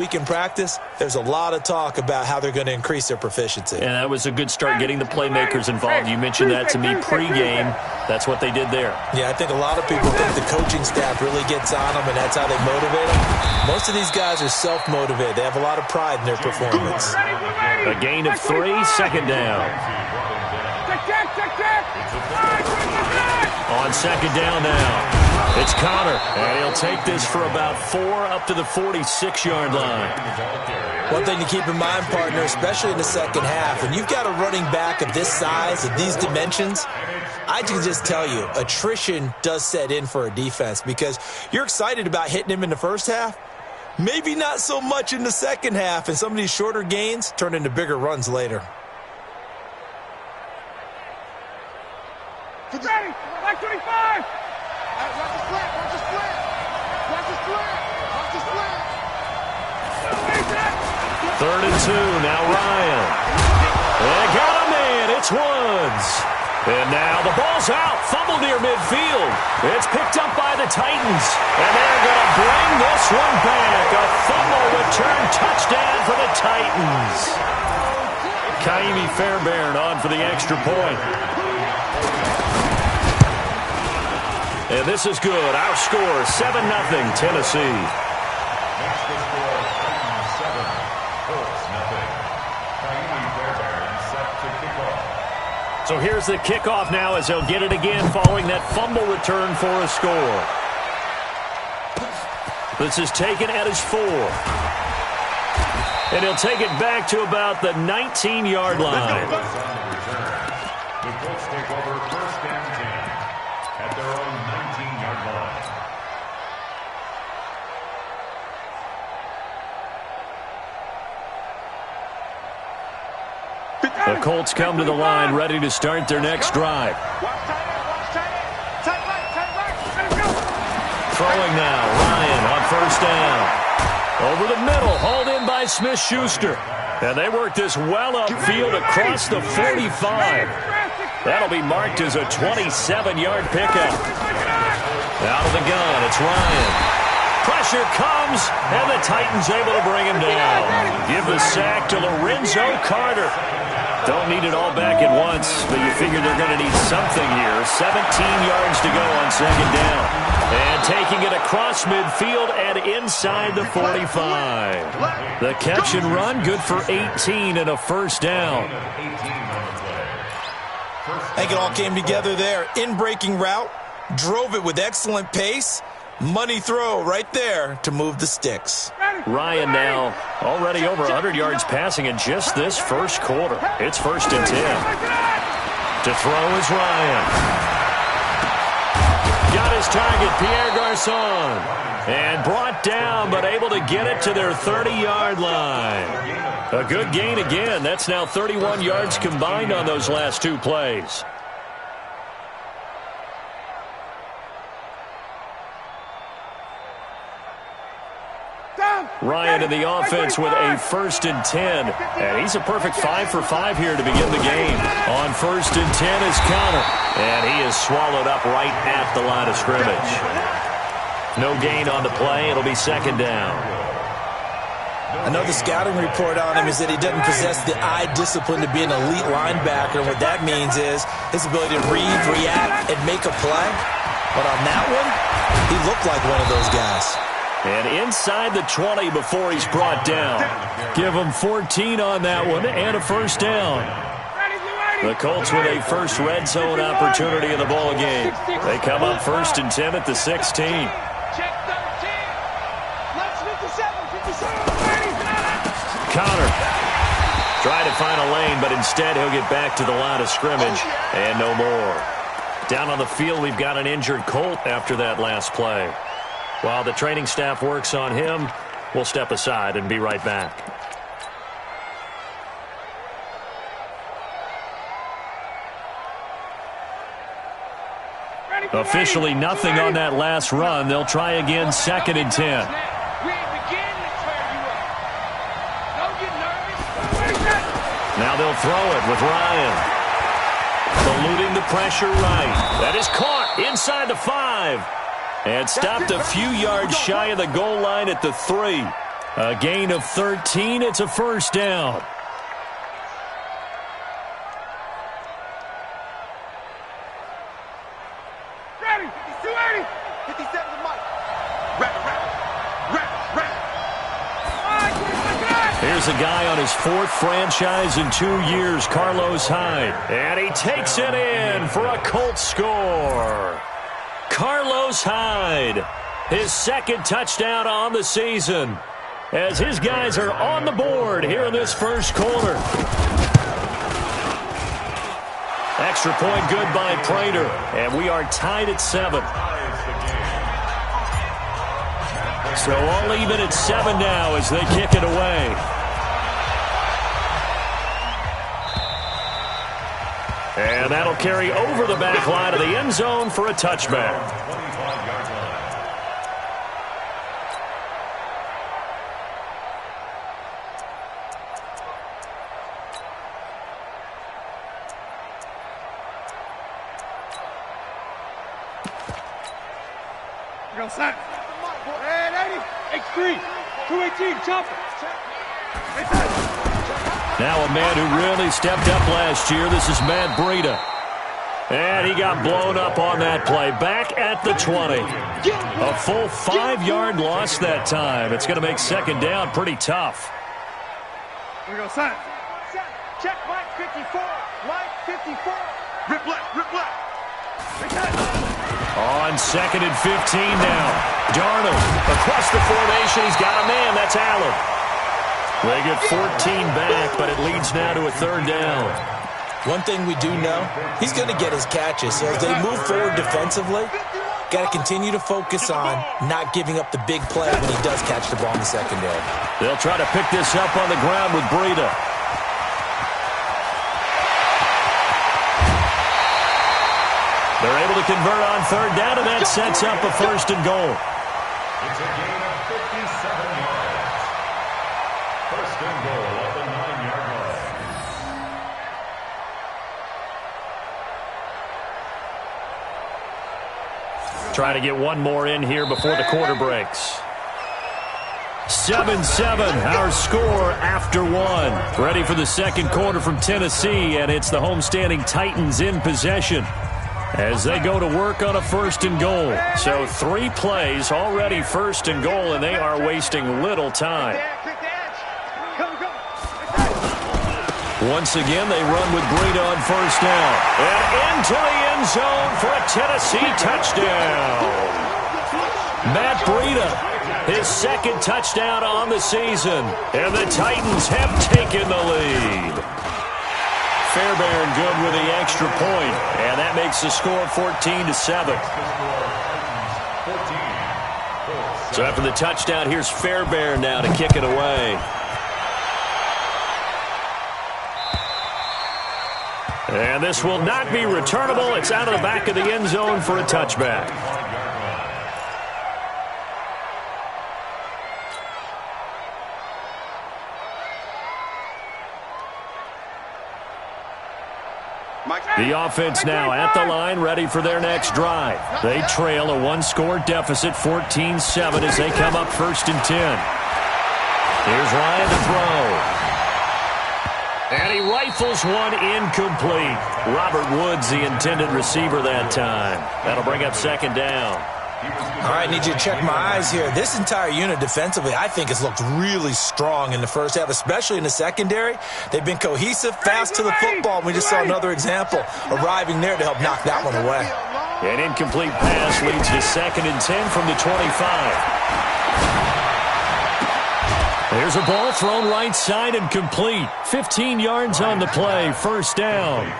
week in practice, there's a lot of talk about how they're going to increase their proficiency. And that was a good start getting the playmakers involved. You mentioned that to me pregame. That's what they did there. Yeah, I think a lot of people think the coaching staff really gets on them, and that's how they motivate them. Most of these guys are self-motivated. They have a lot of pride in their performance. A gain of 3, second down. On second down now. It's Connor, and he'll take this for about 4 up to the 46-yard line. One thing to keep in mind, partner, especially in the second half, when you've got a running back of this size, of these dimensions, I can just tell you, attrition does set in for a defense because you're excited about hitting him in the first half, maybe not so much in the second half, and some of these shorter gains turn into bigger runs later. Ready, like 25! Watch the split, watch the split! Watch the split, watch the split! 3rd and 2, now Ryan. They got him in, it's Woods. And now the ball's out, fumble near midfield. It's picked up by the Titans. And they're going to bring this one back. A fumble return touchdown for the Titans. Kaimi Fairbairn on for the extra point. And this is good. Our score, 7-0, Tennessee. Next to score, Titans 7, Colts 0. Kaimi Fairbairn set to kick off. So here's the kickoff now as they'll get it again following that fumble return for a score. This is taken at his 4. And he'll take it back to about the 19-yard line. The Colts take over 1st and 10 at their own 19-yard line. The Colts come to the line ready to start their next drive. Throwing now, Ryan on 1st down. Over the middle, hauled in by Smith-Schuster. And they work this well upfield across the 45. That'll be marked as a 27-yard pickup. Out of the gun, it's Ryan. Pressure comes, and the Titans able to bring him down. Give the sack to Lorenzo Carter. Don't need it all back at once, but you figure they're going to need something here. 17 yards to go on second down. And taking it across midfield and inside the 45. The catch and run, good for 18 and a 1st down. I think it all came together there. In-breaking route, drove it with excellent pace. Money throw right there to move the sticks. Ryan now already over 100 yards passing in just this first quarter. It's 1st and 10. To throw is Ryan. Got his target, Pierre Garçon. And brought down, but able to get it to their 30-yard line. A good gain again. That's now 31 yards combined on those last 2 plays. Ryan in the offense with a 1st and 10. And he's a perfect 5 for 5 here to begin the game. On 1st and 10 is Connor. And he is swallowed up right at the line of scrimmage. No gain on the play. It'll be 2nd down. Another scouting report on him is that he doesn't possess the eye discipline to be an elite linebacker. What that means is his ability to read, react, and make a play. But on that one, he looked like one of those guys. And inside the 20 before he's brought down. Give him 14 on that one and a 1st down. The Colts with a first red zone opportunity in the ball game. They come up 1st and 10 at the 16. Connor tried to find a lane, but instead he'll get back to the line of scrimmage and no more. Down on the field, we've got an injured Colt after that last play. While the training staff works on him, we'll step aside and be right back. Officially nothing on that last run. They'll try again 2nd and 10. Now they'll throw it with Ryan. Eluding the pressure right. That is caught inside the 5. And stopped a few yards shy of the goal line at the 3. A gain of 13. It's a first down. Ready. 280. 57 to Mike. Rap. Here's a guy on his fourth franchise in 2 years, Carlos Hyde. And he takes it in for a Colts score. Carlos Hyde, his second touchdown on the season, as his guys are on the board here in this first quarter. Extra point good by Prater, and we are tied at 7. So all even at 7 now as they kick it away. And that'll carry over the back line of the end zone for a touchback. Go set. And 80. H3. 218. Chopper. Now a man who really stepped up last year. This is Matt Breida. And he got blown up on that play. Back at the 20. A full 5-yard loss that time. It's going to make second down pretty tough. Here we go, set. Check Mike 54. Mike 54. Rip left. On second and 15 now. Darnold across the formation. He's got a man. That's Allen. They get 14 back, but it leads now to a third down. One thing we do know, he's going to get his catches. So as they move forward defensively, got to continue to focus on not giving up the big play when he does catch the ball in the secondary. They'll try to pick this up on the ground with Breida. They're able to convert on third down, and that sets up a first and goal. It's a gain of 57 yards. First and goal at the 9-yard line. Try to get one more in here before the quarter breaks. 7-7, our score after one. Ready for the second quarter from Tennessee, and it's the homestanding Titans in possession as they go to work on a first and goal. So 3 plays already first and goal, and they are wasting little time. Once again, they run with Breida on first down. And into the end zone for a Tennessee touchdown. Matt Breida, his second touchdown on the season. And the Titans have taken the lead. Fairbairn good with the extra point, and that makes the score 14-7. So after the touchdown, here's Fairbairn now to kick it away. And this will not be returnable. It's out of the back of the end zone for a touchback. The offense now at the line, ready for their next drive. They trail a 1-score deficit, 14-7, as they come up first and 10. Here's Ryan to throw. And he rifles one incomplete. Robert Woods, the intended receiver that time. That'll bring up second down. All right, need you to check my eyes here. This entire unit defensively, I think, has looked really strong in the first half, especially in the secondary. They've been cohesive, fast to the football. We just saw another example arriving there to help knock that one away. An incomplete pass leads to second and 10 from the 25. There's a ball thrown right side and complete. 15 yards on the play, first down.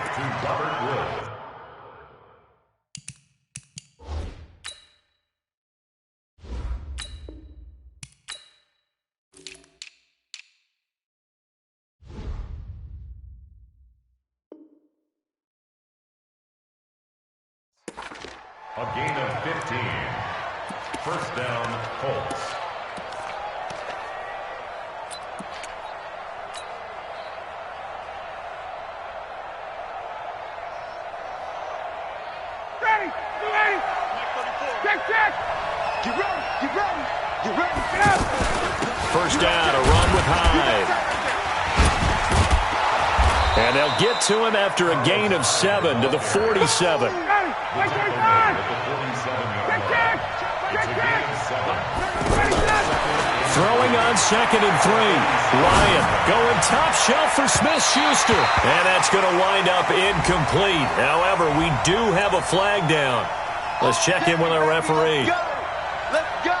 A gain of 15. First down, Colts. Ready. 280. Check. Get ready. Get out. First down And they'll get to him after a gain of 7 to the 47. Throwing on 2nd and 3. Ryan going top shelf for Smith-Schuster. And that's going to wind up incomplete. However, we do have a flag down. Let's check in with our referee. Let's go.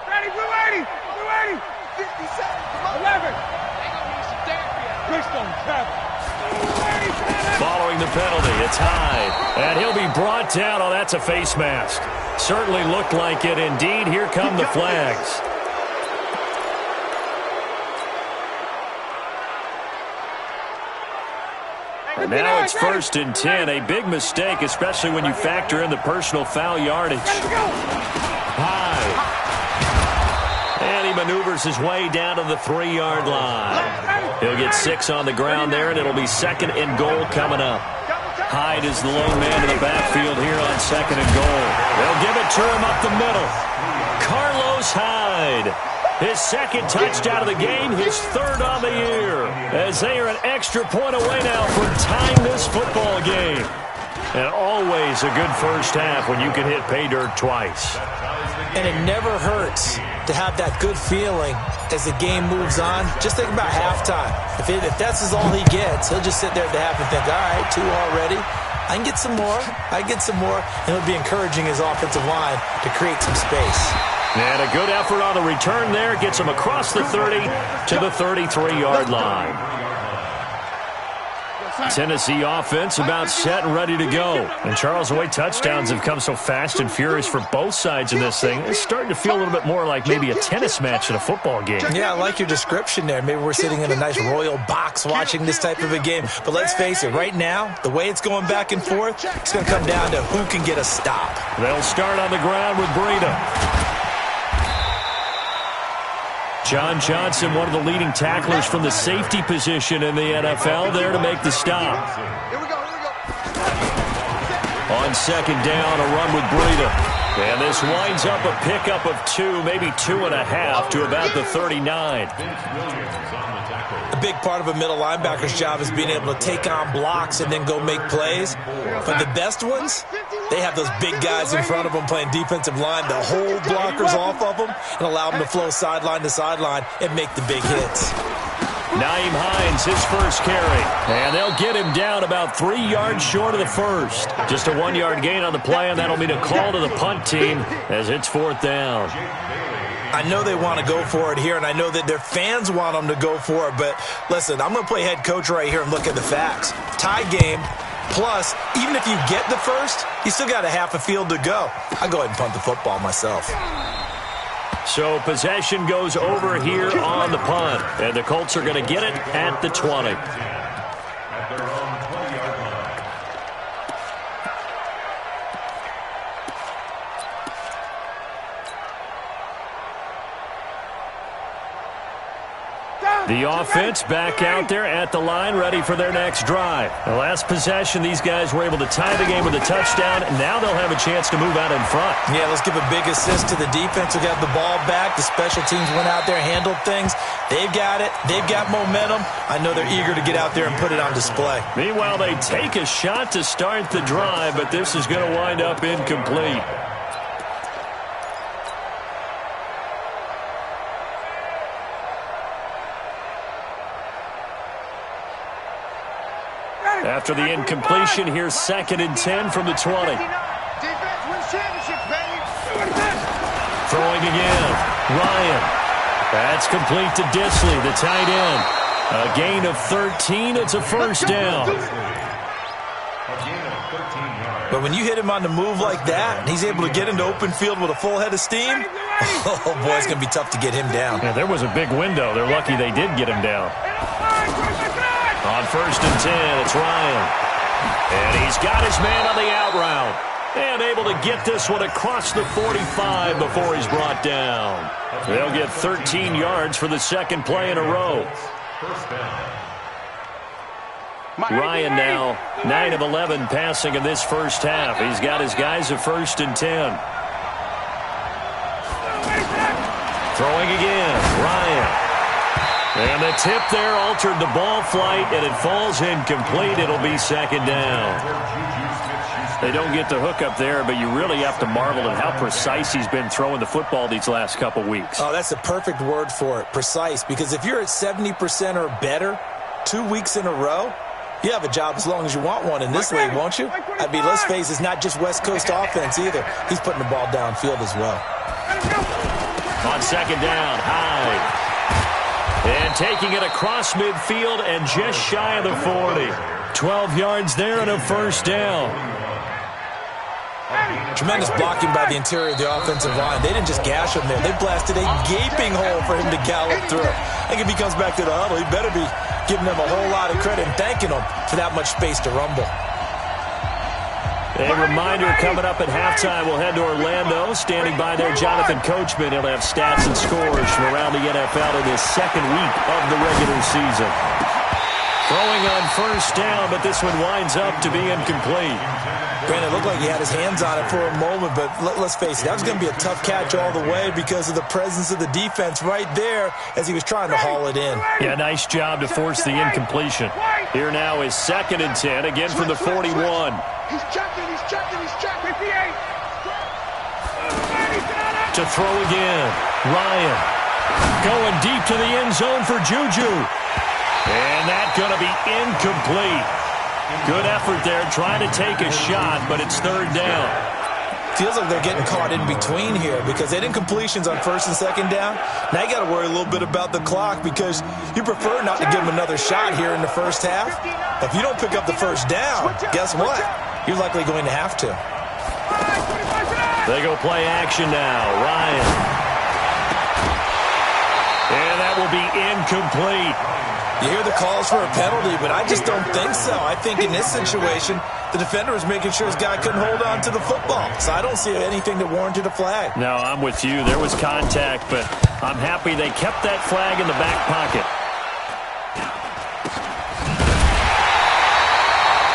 Ready, blue 80. Blue 80. 50 seconds. 11. Following the penalty, it's Hyde. And he'll be brought down. Oh, that's a face mask. Certainly looked like it. Indeed, here come the flags. And now it's 1st and 10. A big mistake, especially when you factor in the personal foul yardage. Hyde. And he maneuvers his way down to the 3-yard line. He'll get 6 on the ground there, and it'll be 2nd and goal coming up. Hyde is the lone man in the backfield here on 2nd and goal. They'll give it to him up the middle. Carlos Hyde. His 2nd touchdown of the game, his 3rd on the year. As they are an extra point away now from tying this football game. And always a good first half when you can hit pay dirt twice. And it never hurts to have that good feeling as the game moves on. Just think about halftime. If that's all he gets, he'll just sit there at the half and think, all right, 2 already. I can get some more. I get some more. And he'll be encouraging his offensive line to create some space. And a good effort on the return there. Gets him across the 30 to the 33-yard line. Tennessee offense about set and ready to go. And Charles, the way touchdowns have come so fast and furious for both sides in this thing, it's starting to feel a little bit more like maybe a tennis match in a football game. Yeah, I like your description there. Maybe we're sitting in a nice royal box watching this type of a game. But let's face it, right now, the way it's going back and forth, it's going to come down to who can get a stop. They'll start on the ground with Breida. John Johnson, one of the leading tacklers from the safety position in the NFL, there to make the stop. Here we go. On 2nd down, a run with Breida. And this winds up a pickup of 2, maybe 2.5 to about the 39. A big part of a middle linebacker's job is being able to take on blocks and then go make plays. But the best ones, they have those big guys in front of them playing defensive line to hold blockers off of them and allow them to flow sideline to sideline and make the big hits. Nyheim Hines, his first carry. And they'll get him down about 3 yards short of the first. Just a 1-yard gain on the play, and that'll mean a call to the punt team as it's 4th down. I know they want to go for it here, and I know that their fans want them to go for it. But listen, I'm going to play head coach right here and look at the facts. Tie game, plus, even if you get the first, you still got a half a field to go. I'll go ahead and punt the football myself. So possession goes over here on the punt, and the Colts are going to get it at the 20. At their own 20-yard line. The offense back out there at the line, ready for their next drive. The last possession, these guys were able to tie the game with a touchdown, and now they'll have a chance to move out in front. Yeah, let's give a big assist to the defense who got the ball back. The special teams went out there, handled things. They've got it. They've got momentum. I know they're eager to get out there and put it on display. Meanwhile, they take a shot to start the drive, but this is going to wind up incomplete. After the incompletion, here's 2nd and 10 from the 20. Defense wins championships, baby. Throwing again. Ryan. That's complete to Disley, the tight end. A gain of 13. It's a first down. But when you hit him on the move like that, and he's able to get into open field with a full head of steam, oh, boy, it's going to be tough to get him down. Yeah, there was a big window. They're lucky they did get him down. On 1st and 10, it's Ryan. And he's got his man on the out route. And able to get this one across the 45 before he's brought down. So they'll get 13 yards for the 2nd play in a row. First down. Ryan now 9 of 11 passing in this first half. He's got his guys a 1st and 10. Throwing again, Ryan. And the tip there altered the ball flight, and it falls incomplete. It'll be 2nd down. They don't get the hook up there, but you really have to marvel at how precise he's been throwing the football these last couple weeks. Oh, that's the perfect word for it, precise, because if you're at 70% or better 2 weeks in a row, you have a job as long as you want one in this league, won't you? I mean, let's face it, it's not just West Coast offense either. He's putting the ball downfield as well. On 2nd down, Hyde. And taking it across midfield and just shy of the 40. 12 yards there and a 1st down. Tremendous blocking by the interior of the offensive line. They didn't just gash him there. They blasted a gaping hole for him to gallop through. I think if he comes back to the huddle, he better be giving them a whole lot of credit and thanking them for that much space to rumble. A reminder coming up at halftime, we'll head to Orlando. Standing by there, Jonathan Coachman. He'll have stats and scores from around the NFL in this 2nd week of the regular season. Throwing on 1st down, but this one winds up to be incomplete. Brandon, it looked like he had his hands on it for a moment, but let's face it, that was going to be a tough catch all the way because of the presence of the defense right there as he was trying to haul it in. Yeah, nice job to force the incompletion. Here now is 2nd and 10, again from the 41. He's checking, he's checking, he's checking. 58. To throw again, Ryan. Going deep to the end zone for Juju. And that's going to be incomplete. Good effort there, trying to take a shot, but it's 3rd down. Feels like they're getting caught in between here because they didn't completions on 1st and 2nd down. Now you got to worry a little bit about the clock because you prefer not to give them another shot here in the first half. But if you don't pick up the 1st down, guess what? You're likely going to have to. They go play action now. Ryan. And that will be incomplete. You hear the calls for a penalty, but I just don't think so. I think in this situation, the defender was making sure his guy couldn't hold on to the football. So I don't see anything that warranted a flag. No, I'm with you. There was contact, but I'm happy they kept that flag in the back pocket.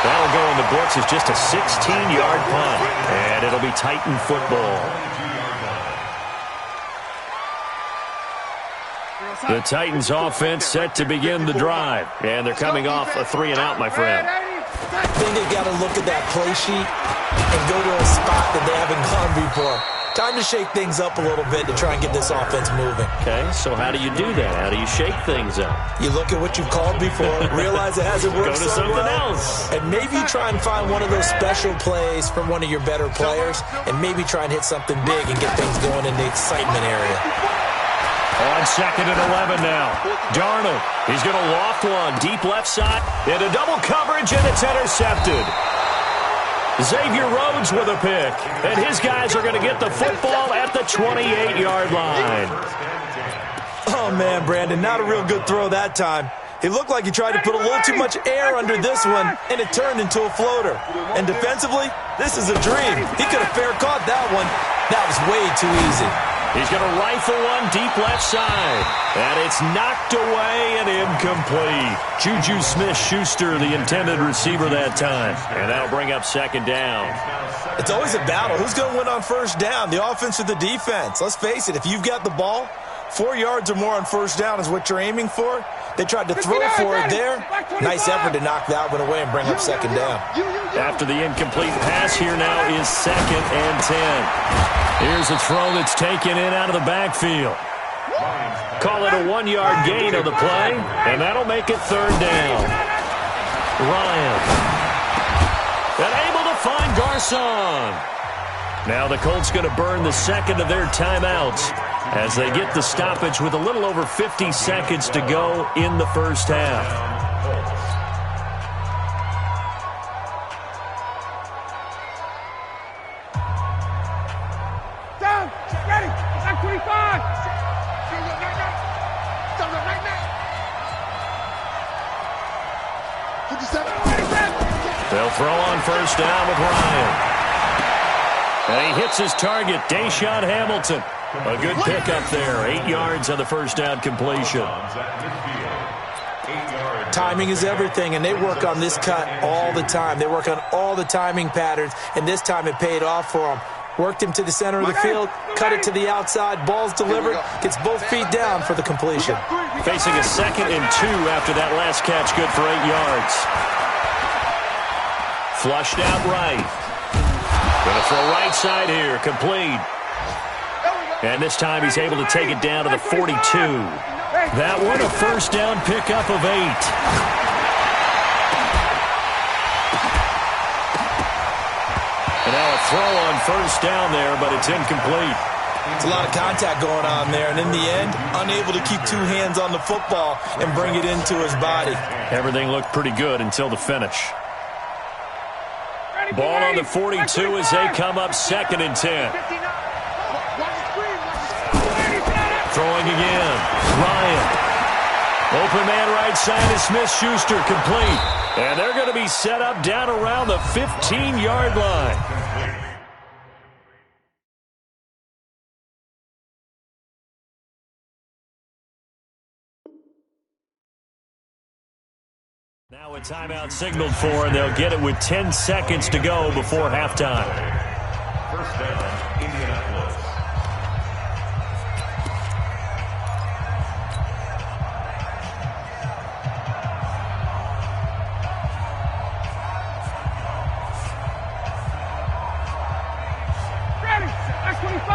That'll go in the books as just a 16-yard punt, and it'll be Titan football. The Titans offense set to begin the drive, and they're coming off a 3-and-out, my friend. I think they've got to look at that play sheet and go to a spot that they haven't gone before. Time to shake things up a little bit to try and get this offense moving. Okay, so how do you do that? How do you shake things up? You look at what you've called before, realize it hasn't worked Go to so something well, else. and maybe try and find one of those special plays from one of your better players, and maybe try and hit something big and get things going in the excitement area. On 2nd and 11 now. Darnold, he's going to loft one. Deep left side. Into double coverage, and it's intercepted. Xavier Rhodes with a pick. And his guys are going to get the football at the 28-yard line. Oh, man, Brandon, not a real good throw that time. It looked like he tried to put a little too much air under this one, and it turned into a floater. And defensively, this is a dream. He could have fair caught that one. That was way too easy. He's going to rifle one deep left side. And it's knocked away and incomplete. Juju Smith-Schuster, the intended receiver that time. And that'll bring up 2nd down. It's always a battle. Who's going to win on 1st down, the offense or the defense? Let's face it, if you've got the ball, 4 yards or more on 1st down is what you're aiming for. They tried to throw for it there. Nice effort to knock that one away and bring up 2nd down. After the incomplete pass, here now is 2nd and 10. Here's a throw that's taken in out of the backfield. Call it a 1-yard gain on the play, and that'll make it 3rd down. Ryan. And able to find Garcon. Now the Colts going to burn the 2nd of their timeouts as they get the stoppage with a little over 50 seconds to go in the first half. They'll throw on 1st down with Ryan. And he hits his target, Deshaun Hamilton. A good pickup there. 8 yards on the 1st down completion. Timing is everything, and they work on this cut all the time. They work on all the timing patterns, and this time it paid off for them. Worked him to the center of the field, cut it to the outside, ball's delivered, gets both feet down for the completion. Facing a 2nd and 2 after that last catch, good for 8 yards. Flushed out right. Gonna throw right side here, complete. And this time he's able to take it down to the 42. That one a first down pickup of 8. And now a throw on first down there, but it's incomplete. It's a lot of contact going on there, and in the end, unable to keep 2 hands on the football and bring it into his body. Everything looked pretty good until the finish. Ball on the 42 as they come up 2nd and 10. Throwing again. Ryan. Open man right side is Smith-Schuster, complete. And they're going to be set up down around the 15-yard line. Now a timeout signaled for, and they'll get it with 10 seconds to go before halftime. First down, Indianapolis. Ready. X25.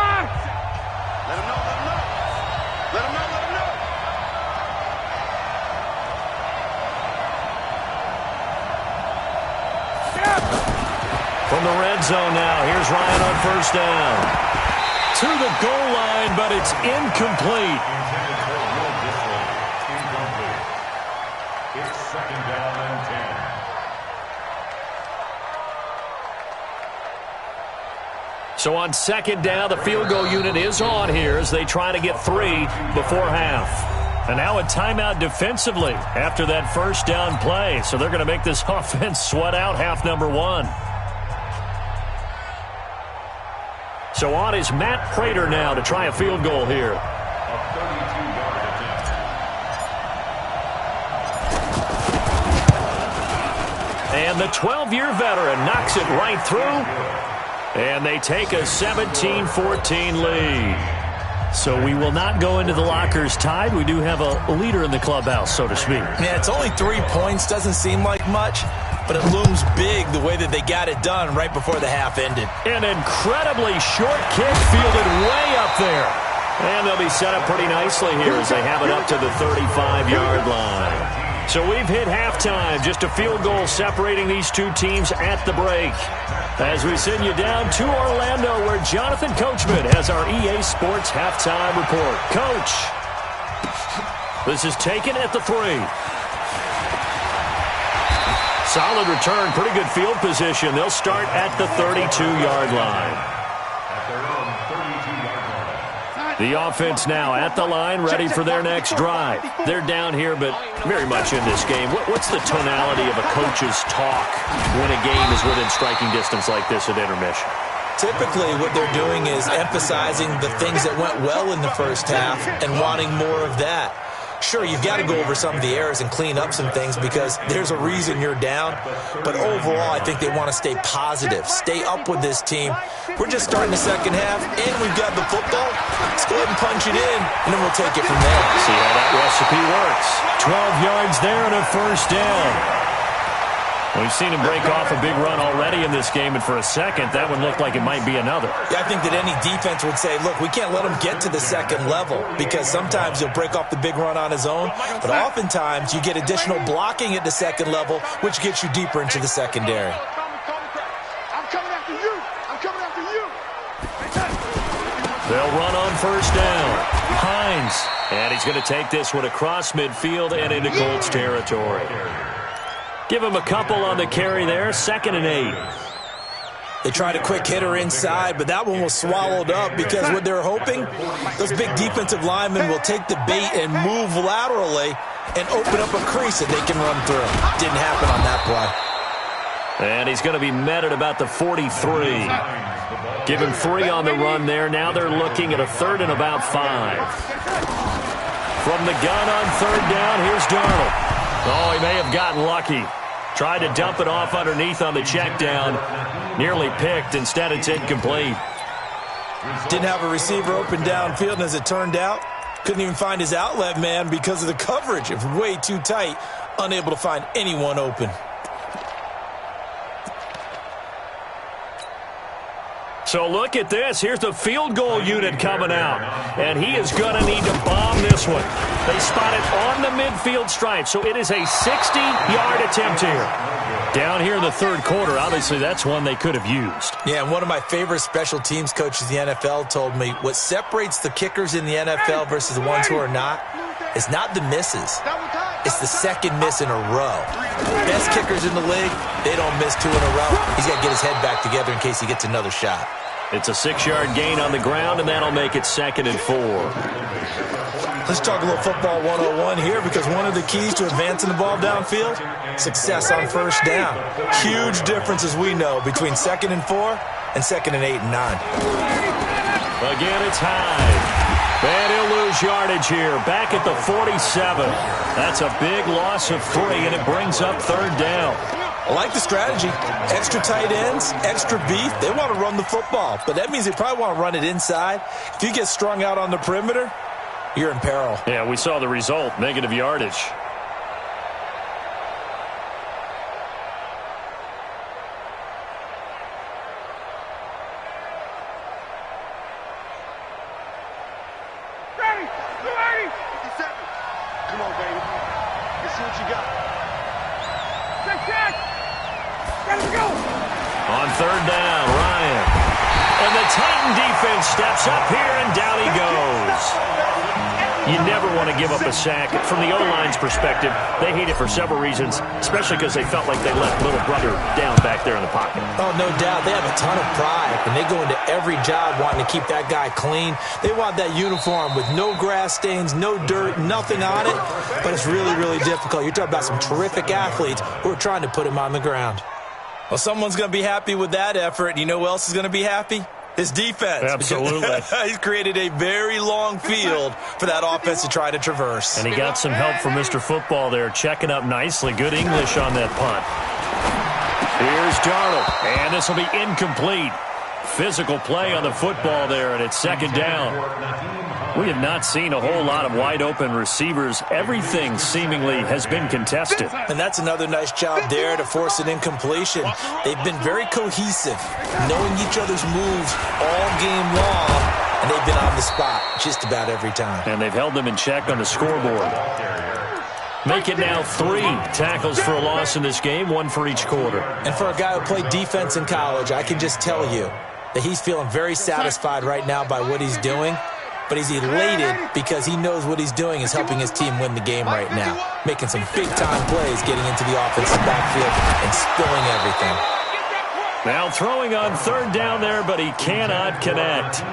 Let him know. Let him know. From the red zone now, here's Ryan on first down. To the goal line, but it's incomplete. Intended for Will Disley. Incomplete. It's 2nd down and 10. So on 2nd down, the field goal unit is on here as they try to get 3 before half. And now a timeout defensively after that first down play. So they're going to make this offense sweat out half number 1. So on is Matt Prater now to try a field goal here. A 32-yard attempt. And the 12-year veteran knocks it right through. And they take a 17-14 lead. So we will not go into the lockers tied. We do have a leader in the clubhouse, so to speak. Yeah, it's only 3 points. Doesn't seem like much, but it looms big the way that they got it done right before the half ended. An incredibly short kick fielded way up there. And they'll be set up pretty nicely here as they have it up to the 35-yard line. So we've hit halftime. Just a field goal separating these 2 teams at the break. As we send you down to Orlando, where Jonathan Coachman has our EA Sports halftime report. Coach, this is taken at the 3. Solid return, pretty good field position. They'll start at the 32-yard line. At their own 32-yard line. The offense now at the line, ready for their next drive. They're down here, but very much in this game. What's the tonality of a coach's talk when a game is within striking distance like this at intermission? Typically, what they're doing is emphasizing the things that went well in the first half and wanting more of that. Sure, you've got to go over some of the errors and clean up some things because there's a reason you're down. But overall, I think they want to stay positive, stay up with this team. We're just starting the second half, and we've got the football. Let's go ahead and punch it in, and then we'll take it from there. See how that recipe works. 12 yards there and a first down. We've seen him break off a big run already in this game, and for a second, that one looked like it might be another. Yeah, I think that any defense would say, look, we can't let him get to the second level because sometimes he'll break off the big run on his own, but oftentimes you get additional blocking at the second level, which gets you deeper into the secondary. I'm coming after you. I'm coming after you. They'll run on first down. Hines, and he's going to take this one across midfield and into Colts territory. Give him a couple on the carry there, 2nd and 8. They tried a quick hitter inside, but that one was swallowed up because what they're hoping, those big defensive linemen will take the bait and move laterally and open up a crease that they can run through. Didn't happen on that play. And he's going to be met at about the 43. Give him 3 on the run there. Now they're looking at a 3rd and about 5. From the gun on 3rd down, here's Darnold. Oh, he may have gotten lucky. Tried to dump it off underneath on the check down. Nearly picked. Instead, it's incomplete. Didn't have a receiver open downfield, and as it turned out, couldn't even find his outlet man because of the coverage. It was way too tight. Unable to find anyone open. So look at this. Here's the field goal unit coming out. And he is going to need to bomb this one. They spot it on the midfield stripe. So it is a 60-yard attempt here. Down here in the third quarter, obviously that's one they could have used. Yeah, and one of my favorite special teams coaches in the NFL told me what separates the kickers in the NFL versus the ones who are not is not the misses. It's the second miss in a row. Best kickers in the league, they don't miss 2 in a row. He's got to get his head back together in case he gets another shot. It's a 6-yard gain on the ground, and that'll make it 2nd and 4. Let's talk a little football 101 here, because one of the keys to advancing the ball downfield, success on first down. Huge difference, as we know, between 2nd and 4 and 2nd and 8 and 9. Again, it's Hyde. And he'll lose yardage here, back at the 47. That's a big loss of 3, and it brings up 3rd down. I like the strategy. Extra tight ends, extra beef. They want to run the football, but that means they probably want to run it inside. If you get strung out on the perimeter, you're in peril. Yeah, we saw the result, negative yardage. Ready, 280. 57. Come on, baby. Let's see what you got. Check. Ready to go. On 3rd down, Ryan. And the Titan defense steps up here, and down he goes. You never want to give up a sack. From the O-line's perspective, they hate it for several reasons, especially because they felt like they left little brother down back there in the pocket. Oh, no doubt. They have a ton of pride, and they go into every job wanting to keep that guy clean. They want that uniform with no grass stains, no dirt, nothing on it, but it's really, really difficult. You're talking about some terrific athletes who are trying to put him on the ground. Well, someone's going to be happy with that effort. You know who else is going to be happy? His defense. Absolutely. He's created a very long field for that offense to try to traverse. And he got some help from Mr. Football there, checking up nicely. Good English on that punt. Here's Darnold, and this will be incomplete. Physical play on the football there, and it's 2nd down. We have not seen a whole lot of wide-open receivers. Everything seemingly has been contested. And that's another nice job there to force an incompletion. They've been very cohesive, knowing each other's moves all game long, and they've been on the spot just about every time. And they've held them in check on the scoreboard. Make it now 3 tackles for a loss in this game, 1 for each quarter. And for a guy who played defense in college, I can just tell you that he's feeling very satisfied right now by what he's doing. But he's elated because he knows what he's doing is helping his team win the game right now. Making some big-time plays, getting into the offensive backfield and spilling everything. Now throwing on 3rd down there, but he cannot connect.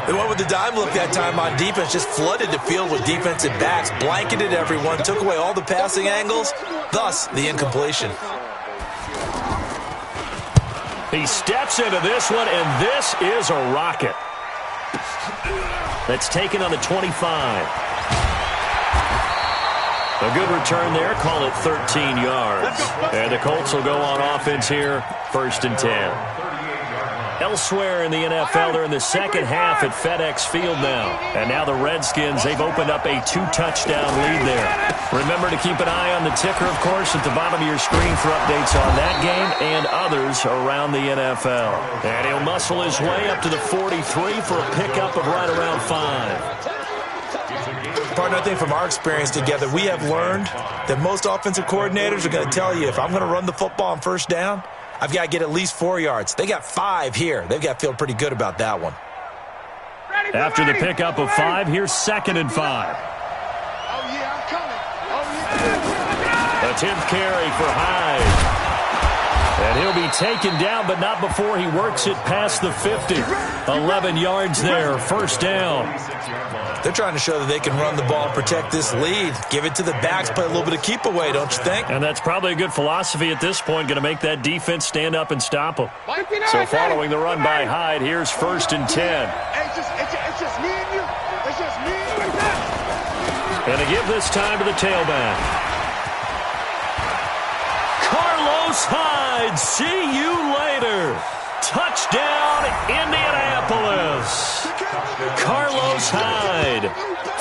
They went with the dime look that time on defense, just flooded the field with defensive backs, blanketed everyone, took away all the passing angles, thus the incompletion. He steps into this one, and this is a rocket. That's taken on the 25. A good return there. Call it 13 yards. And the Colts will go on offense here. 1st and 10. Elsewhere in the NFL, they're in the second half at FedEx Field now. And now the Redskins, they've opened up a 2-touchdown lead there. Remember to keep an eye on the ticker, of course, at the bottom of your screen for updates on that game and others around the NFL. And he'll muscle his way up to the 43 for a pickup of right around 5. Partner, I think from our experience together, we have learned that most offensive coordinators are going to tell you, if I'm going to run the football on 1st down, I've got to get at least 4 yards. They got 5 here. They've got to feel pretty good about that one. After the pickup of 5, here's 2nd and 5. Oh, yeah, I'm coming. Oh, yeah. A 10th carry for Hyde. And he'll be taken down, but not before he works it past the 50. 11 yards there, 1st down. They're trying to show that they can run the ball and protect this lead. Give it to the backs, play a little bit of keep away, don't you think? And that's probably a good philosophy at this point, going to make that defense stand up and stop them. So following the run by Hyde, here's 1st and 10. It's just me and you. It's just me and you. And to give this time to the tailback. Carlos Hyde, see you later. Touchdown, Indianapolis. Carlos Hyde,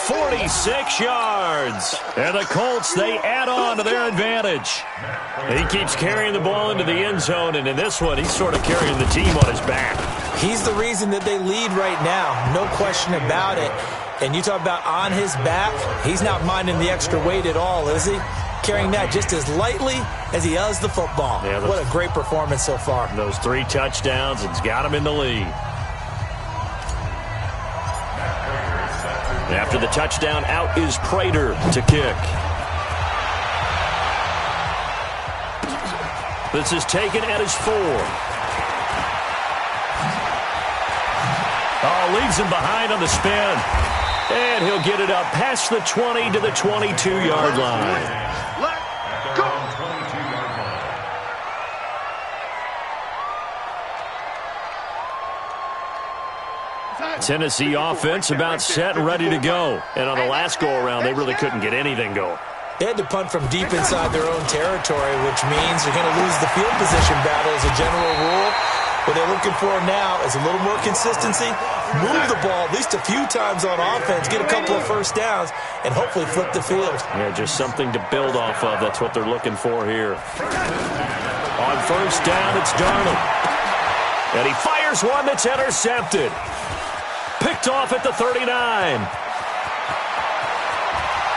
46 yards. And the Colts, they add on to their advantage. He keeps carrying the ball into the end zone, and in this one, he's sort of carrying the team on his back. He's the reason that they lead right now, no question about it. And you talk about on his back, he's not minding the extra weight at all, is he? Carrying that just as lightly as he does the football. Yeah, what a great performance so far. Those 3 touchdowns, it's got him in the lead. After the touchdown, out is Prater to kick. This is taken at his 4. Oh, leaves him behind on the spin. And he'll get it up past the 20 to the 22-yard line. Tennessee offense about set and ready to go. And on the last go-around, they really couldn't get anything going. They had to punt from deep inside their own territory, which means they're going to lose the field position battle as a general rule. What they're looking for now is a little more consistency, move the ball at least a few times on offense, get a couple of first downs, and hopefully flip the field. Yeah, just something to build off of. That's what they're looking for here. On first down, it's Darnold. And he fires one that's intercepted. Picked off at the 39.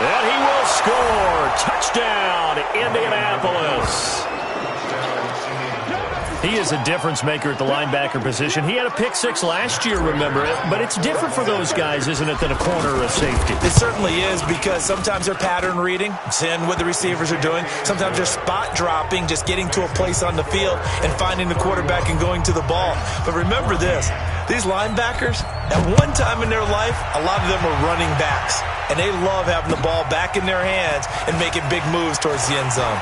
And he will score. Touchdown, Indianapolis. He is a difference maker at the linebacker position. He had a pick 6 last year, remember it? But it's different for those guys, isn't it, than a corner or a safety? It certainly is, because sometimes they're pattern reading, seeing what the receivers are doing. Sometimes they're spot dropping, just getting to a place on the field and finding the quarterback and going to the ball. But remember this, these linebackers, at one time in their life, a lot of them were running backs. And they love having the ball back in their hands and making big moves towards the end zone.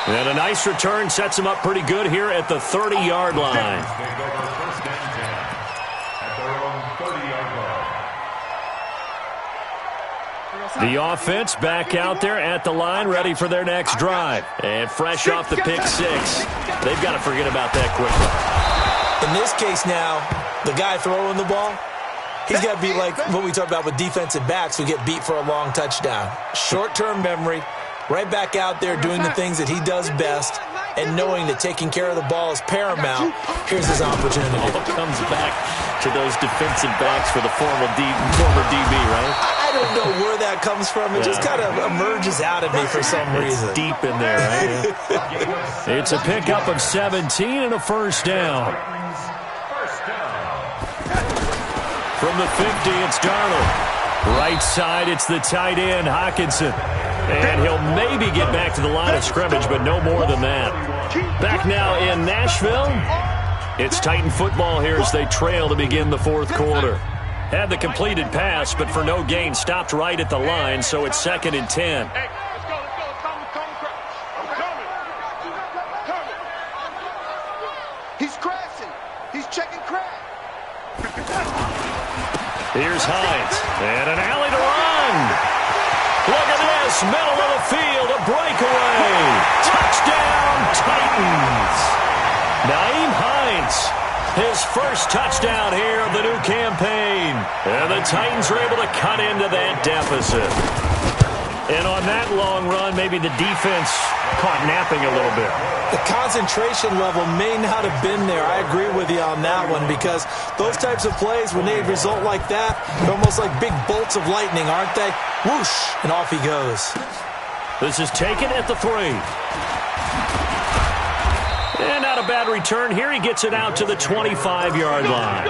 And a nice return sets him up pretty good here at the 30-yard line. The offense back out there at the line, ready for their next drive. And fresh off the pick 6, they've got to forget about that quickly. In this case now, the guy throwing the ball, he's got to be like what we talk about with defensive backs who get beat for a long touchdown. Short-term memory. Right back out there doing the things that he does best and knowing that taking care of the ball is paramount. Here's his opportunity. All comes back to those defensive backs for the former DB, right? I don't know where that comes from. It just kind of emerges out of me for some reason. It's deep in there, right? It's a pickup of 17 and a first down. From the 50, it's Darnold. Right side, it's the tight end, Hockenson. And he'll maybe get back to the line of scrimmage, but no more than that. Back now in Nashville, it's Titan football here as they trail to begin the fourth quarter. Had the completed pass, but for no gain, stopped right at the line, so it's 2nd and 10. He's crashing. He's checking crash. Here's Hines, and an alley to run. Look at this, middle of the field, a breakaway. Touchdown, Titans. Nyheim Hines, his first touchdown here of the new campaign. And the Titans are able to cut into that deficit. And on that long run, maybe the defense caught napping a little bit. The concentration level may not have been there. I agree with you on that one, because those types of plays, when they result like that, they're almost like big bolts of lightning, aren't they? Whoosh, and off he goes. This is taken at the 3. And not a bad return here. He gets it out to the 25-yard line.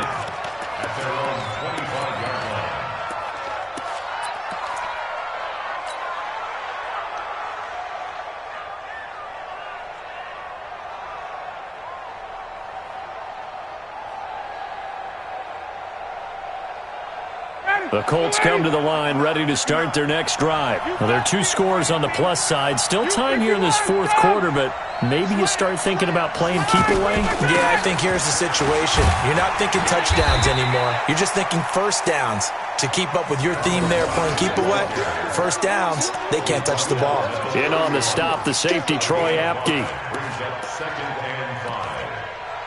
The Colts come to the line, ready to start their next drive. Well, there are 2 scores on the plus side. Still time here in this fourth quarter, but maybe you start thinking about playing keep away? Yeah, I think here's the situation. You're not thinking touchdowns anymore. You're just thinking first downs. To keep up with your theme there, playing keep away, first downs, they can't touch the ball. In on the stop, the safety, Troy Apke. Brings up 2nd and 5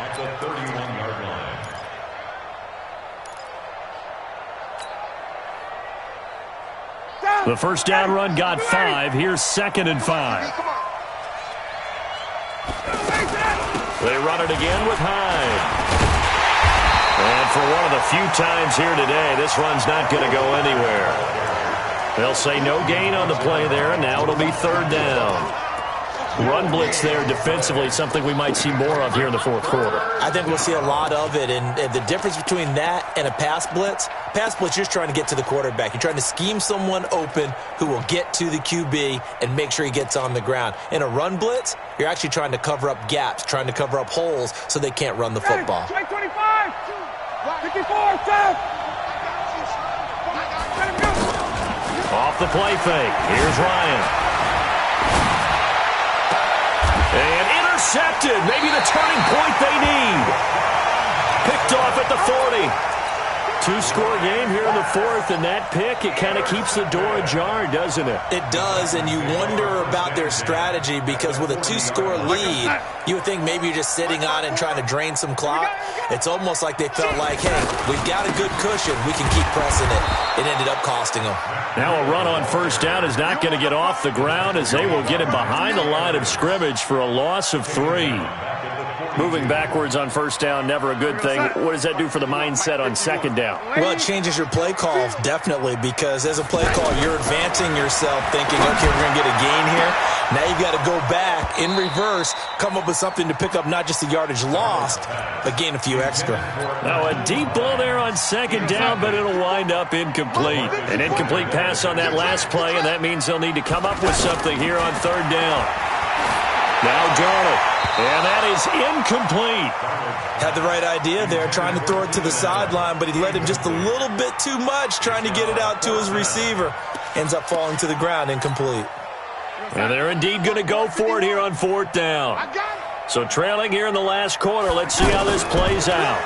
at the 31-yard line. The first down run got 5. Here's 2nd and 5. They run it again with Hyde. And for one of the few times here today, this run's not going to go anywhere. They'll say no gain on the play there, and now it'll be 3rd down. Run blitz there defensively, something we might see more of here in the 4th quarter. I think we'll see a lot of it, and the difference between that and a pass blitz, you're just trying to get to the quarterback. You're trying to scheme someone open who will get to the QB and make sure he gets on the ground. In a run blitz, you're actually trying to cover up gaps, trying to cover up holes so they can't run the football. 25, 54, Seth. Off the play fake. Here's Ryan. And intercepted. Maybe the turning point they need. Picked off at the 40. 2-score game here in the 4th, and that pick, it kind of keeps the door ajar, doesn't it? It does, and you wonder about their strategy because with a 2-score lead, you would think maybe you're just sitting on it and trying to drain some clock. It's almost like they felt like, hey, we've got a good cushion. We can keep pressing it. It ended up costing them. Now a run on first down is not going to get off the ground as they will get him behind the line of scrimmage for a loss of 3. Moving backwards on first down, never a good thing. What does that do for the mindset on 2nd down? Well, it changes your play call, definitely, because as a play call, you're advancing yourself thinking, okay, we're going to get a gain here. Now you've got to go back in reverse, come up with something to pick up not just the yardage lost, but gain a few extra. Now a deep ball there on 2nd down, but it'll wind up incomplete. An incomplete pass on that last play, and that means they'll need to come up with something here on 3rd down. Now Darnold, and that is incomplete. Had the right idea there, trying to throw it to the sideline, but he led him just a little bit too much, trying to get it out to his receiver. Ends up falling to the ground, incomplete. And they're indeed going to go for it here on 4th down. So trailing here in the last quarter, let's see how this plays out.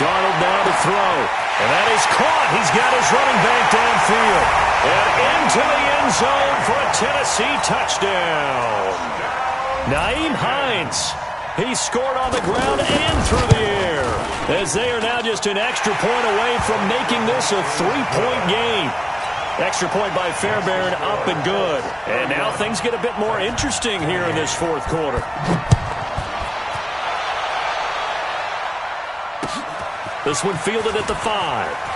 Darnold now to throw, and that is caught. He's got his running back downfield. And into the end zone for a Tennessee touchdown. Nyheim Hines, he scored on the ground and through the air, as they are now just an extra point away from making this a 3-point game. Extra point by Fairbairn, up and good. And now things get a bit more interesting here in this 4th quarter. This one fielded at the 5.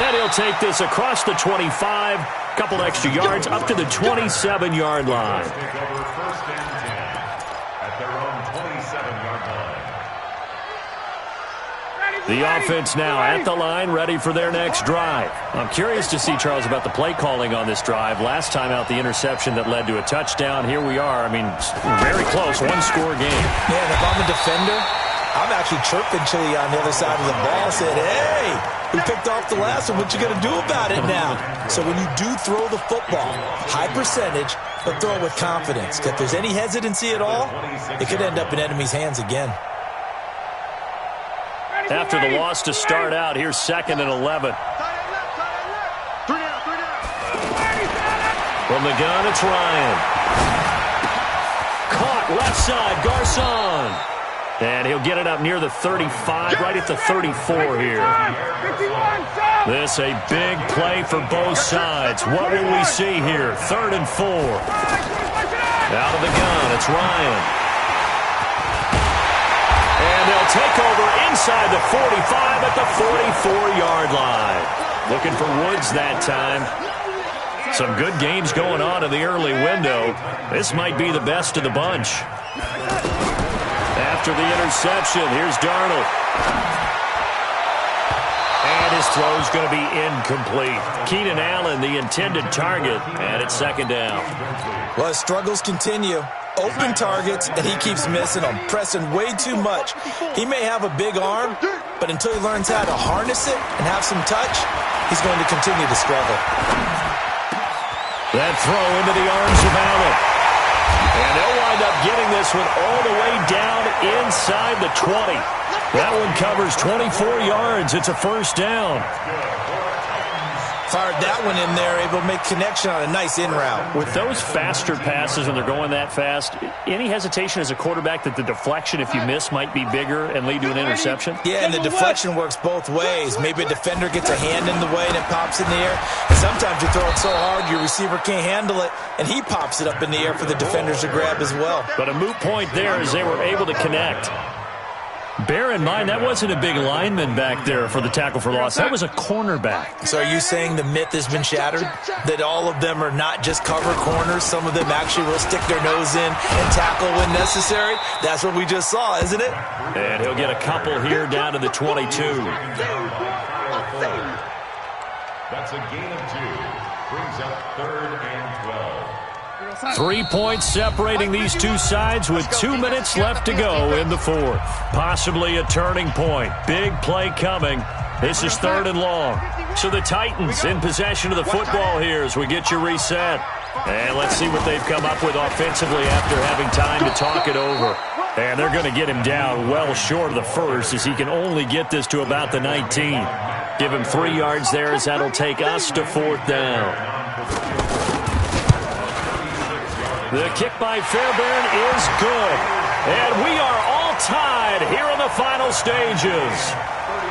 And he'll take this across the 25, couple extra yards up to the 27-yard line. Take over 1st and 10 at their own 27-yard line. The offense now at the line, ready for their next drive. I'm curious to see, Charles, about the play calling on this drive. Last time out, the interception that led to a touchdown. Here we are. I mean, very close, 1-score game. Yeah, and if I'm a defender, I'm actually chirping Chili on the other side of the ball, said, hey, we picked off the last one. What you going to do about it now? So when you do throw the football, high percentage, but throw it with confidence. If there's any hesitancy at all, it could end up in enemy's hands again. After the loss to start out, here's 2nd and 11. From the gun, it's Ryan. Caught left side, Garcon. And he'll get it up near the 35, right at the 34 here. This a big play for both sides. What will we see here? 3rd and 4. Out of the gun, it's Ryan. And they'll take over inside the 45 at the 44-yard line. Looking for Woods that time. Some good games going on in the early window. This might be the best of the bunch. After the interception, here's Darnold. And his throw's going to be incomplete. Keenan Allen, the intended target, and it's 2nd down. Well, his struggles continue. Open targets, and he keeps missing them, pressing way too much. He may have a big arm, but until he learns how to harness it and have some touch, he's going to continue to struggle. That throw into the arms of Allen. And they'll wind up getting this one all the way down inside the 20. That one covers 24 yards. It's a first down. Fired that one in there, able to make connection on a nice in route. With those faster passes when they're going that fast, any hesitation as a quarterback that the deflection, if you miss, might be bigger and lead to an interception? Yeah, and the deflection works both ways. Maybe a defender gets a hand in the way and it pops in the air. And sometimes you throw it so hard your receiver can't handle it, and he pops it up in the air for the defenders to grab as well. But a moot point there as they were able to connect. Bear in mind, that wasn't a big lineman back there for the tackle for loss. That was a cornerback. So are you saying the myth has been shattered? That all of them are not just cover corners? Some of them actually will stick their nose in and tackle when necessary? That's what we just saw, isn't it? And he'll get a couple here down to the 22. That's a gain of 2. Brings up 3rd and 12. 3 points separating these two sides with 2 minutes left to go in the fourth. Possibly a turning point. Big play coming. This is 3rd and long. So the Titans in possession of the football here as we get you reset. And let's see what they've come up with offensively after having time to talk it over. And they're going to get him down well short of the first as he can only get this to about the 19. Give him 3 yards there as that'll take us to 4th down. The kick by Fairbairn is good. And we are all tied here in the final stages.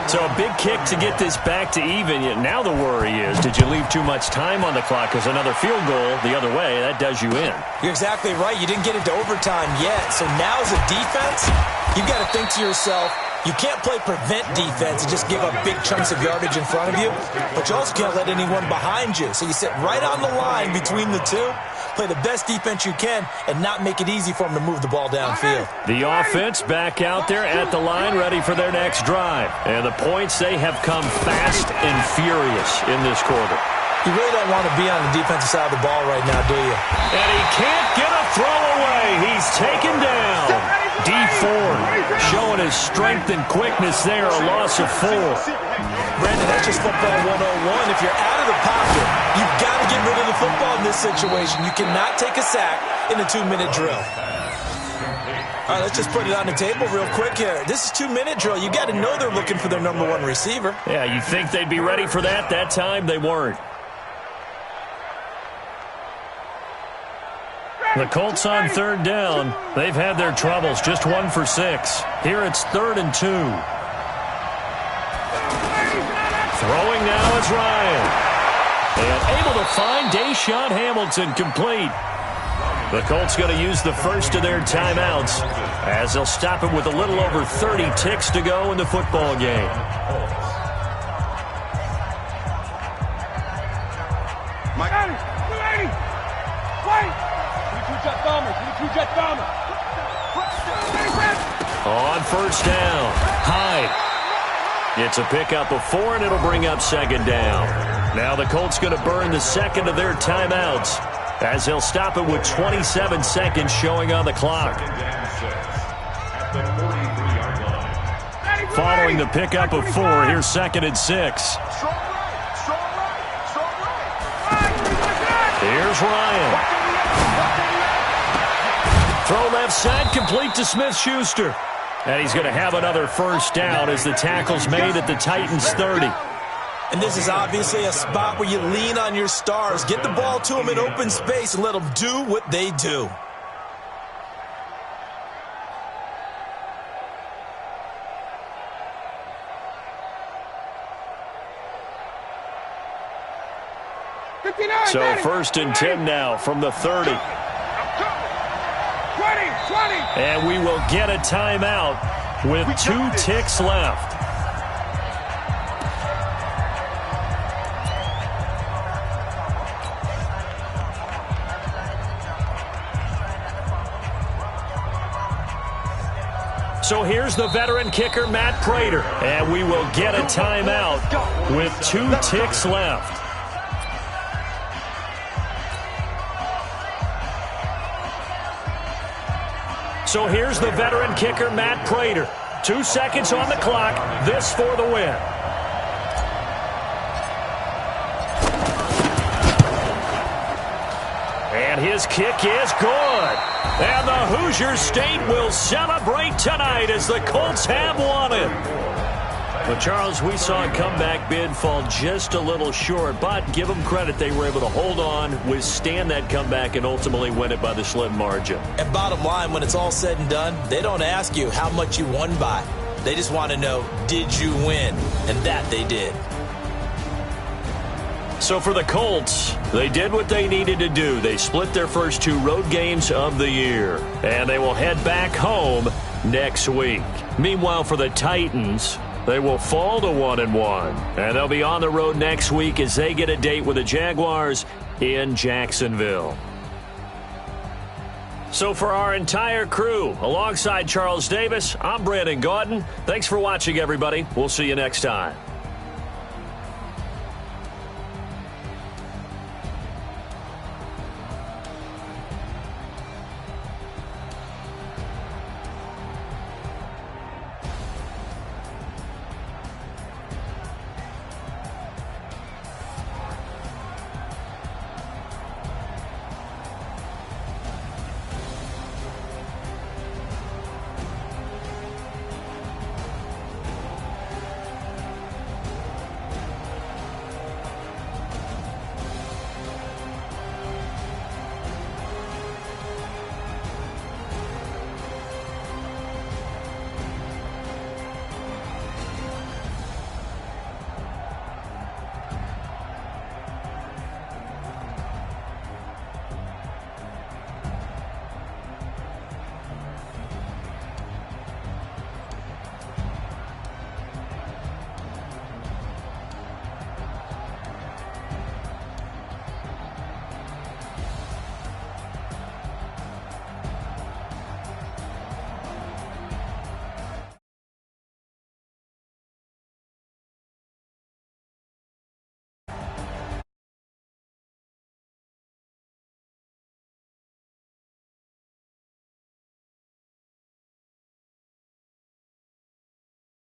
So a big kick to get this back to even. Now the worry is, did you leave too much time on the clock? Because another field goal the other way, that does you in. You're exactly right. You didn't get into overtime yet. So now as a defense, you've got to think to yourself, you can't play prevent defense and just give up big chunks of yardage in front of you, but you also can't let anyone behind you. So you sit right on the line between the two, play the best defense you can, and not make it easy for them to move the ball downfield. The offense back out there at the line, ready for their next drive. And the points, they have come fast and furious in this quarter. You really don't want to be on the defensive side of the ball right now, do you? And he can't get a throw away. He's taken down. D. Ford showing his strength and quickness there, a loss of 4. Brandon, that's just football 101. If you're out of the pocket, you've got to get rid of the football in this situation. You cannot take a sack in a 2-minute drill. All right, let's just put it on the table real quick here. This is 2-minute drill. You got to know they're looking for their number 1 receiver. Yeah, you think they'd be ready for that? That time they weren't. The Colts on 3rd down. They've had their troubles, just 1 for 6. Here it's 3rd and 2. Throwing now is Ryan. And able to find Deshaun Hamilton complete. The Colts going to use the first of their timeouts as they'll stop it with a little over 30 ticks to go in the football game. On 1st down, Hyde. It's a pickup of 4, and it'll bring up 2nd down. Now the Colts going to burn the second of their timeouts as they'll stop it with 27 seconds showing on the clock. Following the pickup of 4, here's 2nd and 6. Here's Ryan. Throw left side, complete to Smith-Schuster. And he's going to have another first down as the tackle's made at the Titans' 30. And this is obviously a spot where you lean on your stars. Get the ball to them in open space and let them do what they do. So 1st and 10 now from the 30. 20. And we will get a timeout with 2 ticks left. So here's the veteran kicker, Matt Prater. And we will get a timeout with 2 ticks left. So here's the veteran kicker, Matt Prater. 2 seconds on the clock. This for the win. And his kick is good. And the Hoosier State will celebrate tonight as the Colts have won it. But, Charles, we saw a comeback bid fall just a little short, but give them credit. They were able to hold on, withstand that comeback, and ultimately win it by the slim margin. And bottom line, when it's all said and done, they don't ask you how much you won by. They just want to know, did you win? And that they did. So for the Colts, they did what they needed to do. They split their first 2 road games of the year, and they will head back home next week. Meanwhile, for the Titans, they will fall to 1-1, and they'll be on the road next week as they get a date with the Jaguars in Jacksonville. So for our entire crew, alongside Charles Davis, I'm Brandon Gaudin. Thanks for watching, everybody. We'll see you next time.